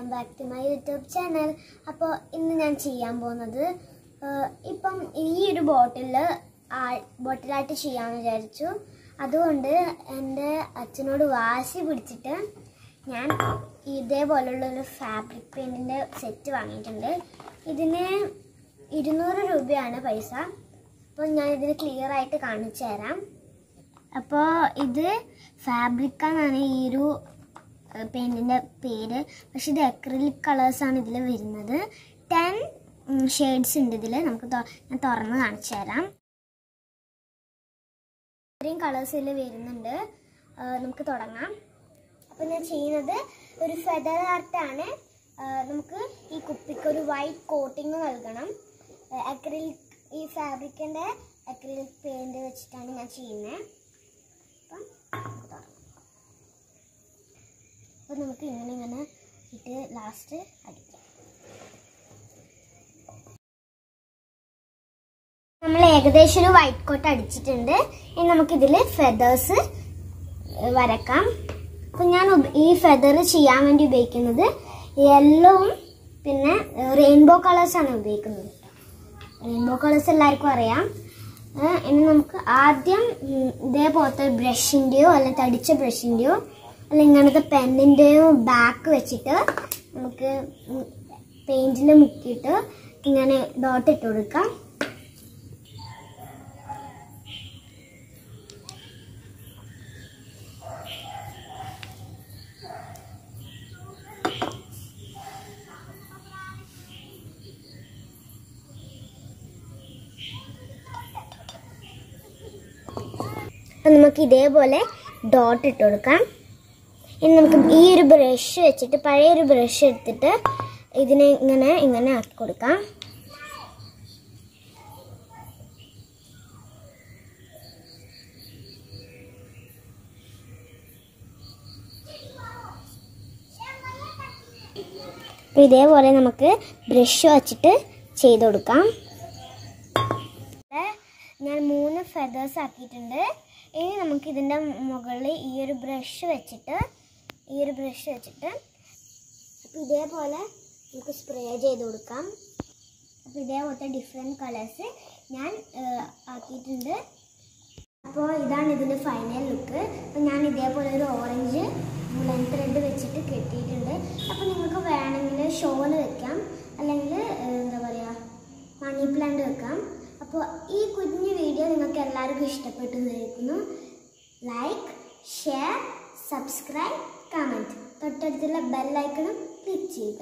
Welcome back to my YouTube channel. അപ്പോൾ ഇന്ന് ഞാൻ ചെയ്യാൻ പോകുന്നത് ഇപ്പം ഈ ഒരു ബോട്ടിലായിട്ട് ചെയ്യാമെന്ന് വിചാരിച്ചു. അതുകൊണ്ട് എൻ്റെ അച്ഛനോട് വാശി പിടിച്ചിട്ട് ഞാൻ ഇതേപോലുള്ളൊരു ഫാബ്രിക് പെയിൻറ്റിൻ്റെ സെറ്റ് വാങ്ങിയിട്ടുണ്ട്. ഇതിന് 200 രൂപയാണ് പൈസ. അപ്പോൾ ഞാനിതിന് ക്ലിയർ ആയിട്ട് കാണിച്ചു തരാം. അപ്പോൾ ഇത് ഫാബ്രിക്കാന്നാണ് ഈ ഒരു പെയിൻറ്റിൻ്റെ പേര്. പക്ഷെ ഇത് അക്രിലിക് കളേഴ്സാണ് ഇതിൽ വരുന്നത്. 10 ഷെയ്ഡ്സ് ഉണ്ട് ഇതിൽ. നമുക്ക് ഞാൻ തുറന്ന് കാണിച്ചു തരാം. ഇത്രയും കളേഴ്സ് ഇതിൽ വരുന്നുണ്ട്. നമുക്ക് തുടങ്ങാം. അപ്പോൾ ഞാൻ ചെയ്യുന്നത് ഒരു ഫെദർ ആർട്ടാണ്. നമുക്ക് ഈ കുപ്പിക്ക് ഒരു വൈറ്റ് കോട്ടിങ് നൽകണം. അക്രിലിക് ഈ ഫാബ്രിക്കിൻ്റെ അക്രിലിക് പെയിൻറ് വെച്ചിട്ടാണ് ഞാൻ ചെയ്യുന്നത്. അപ്പം നമുക്ക് ഇങ്ങനെ ഇട്ട് ലാസ്റ്റ് അടിക്കാം. നമ്മൾ ഏകദേശം ഒരു വൈറ്റ് കോട്ട് അടിച്ചിട്ടുണ്ട്. ഇനി നമുക്കിതിൽ ഫെദേഴ്സ് വരക്കാം. അപ്പം ഞാൻ ഈ ഫെദർ ചെയ്യാൻ വേണ്ടി ഉപയോഗിക്കുന്നത് യെല്ലോവും പിന്നെ റെയിൻബോ കളേഴ്സാണ് ഉപയോഗിക്കുന്നത്. റെയിൻബോ കളേഴ്സ് എല്ലാവർക്കും അറിയാം. ഇനി നമുക്ക് ആദ്യം ഇതേപോലത്തെ ബ്രഷിൻ്റെയോ അല്ലെങ്കിൽ തടിച്ച ബ്രഷിൻ്റെയോ അല്ലെങ്കിൽ ഇങ്ങനത്തെ പെന്നിൻ്റെയോ ബാക്ക് വെച്ചിട്ട് നമുക്ക് പെയിൻറ്റിൽ മുക്കിയിട്ട് ഇങ്ങനെ ഡോട്ട് ഇട്ട് കൊടുക്കാം. അപ്പം നമുക്ക് ഇതേപോലെ ഡോട്ട് ഇട്ട് കൊടുക്കാം. ഇനി നമുക്ക് ഈ ഒരു ബ്രഷ് വെച്ചിട്ട് പഴയൊരു ബ്രഷ് എടുത്തിട്ട് ഇതിനെ ഇങ്ങനെ ആക്കി കൊടുക്കാം. അപ്പം ഇതേപോലെ നമുക്ക് ബ്രഷ് വച്ചിട്ട് ചെയ്ത് കൊടുക്കാം. ഞാൻ 3 ഫെദേഴ്സ് ആക്കിയിട്ടുണ്ട്. ഇനി നമുക്ക് ഇതിൻ്റെ മുകളിൽ ഈ ഒരു ബ്രഷ് വെച്ചിട്ട് അപ്പോൾ ഇതേപോലെ നമുക്ക് സ്പ്രേ ചെയ്ത് കൊടുക്കാം. അപ്പോൾ ഇതേപോലത്തെ ഡിഫറെൻറ്റ് കളേഴ്സ് ഞാൻ ആക്കിയിട്ടുണ്ട്. അപ്പോൾ ഇതാണ് ഇതിൻ്റെ ഫൈനൽ ലുക്ക്. അപ്പോൾ ഞാൻ ഇതേപോലെ ഒരു ഓറഞ്ച് വുളൻ ത്രെഡ് വെച്ചിട്ട് കെട്ടിയിട്ടുണ്ട്. അപ്പോൾ നിങ്ങൾക്ക് വേണമെങ്കിൽ ഷോൾ വെക്കാം, അല്ലെങ്കിൽ എന്താ പറയുക മണി പ്ലാന്റ് വെക്കാം. അപ്പോൾ ഈ കുഞ്ഞു വീഡിയോ നിങ്ങൾക്ക് എല്ലാവർക്കും ഇഷ്ടപ്പെട്ടു എന്ന്. ലൈക്ക്, ഷെയർ, സബ്സ്ക്രൈബ്, കമൻറ്റ്, തൊട്ടടുത്തുള്ള ബെൽ ഐക്കണും ക്ലിക്ക് ചെയ്യുക.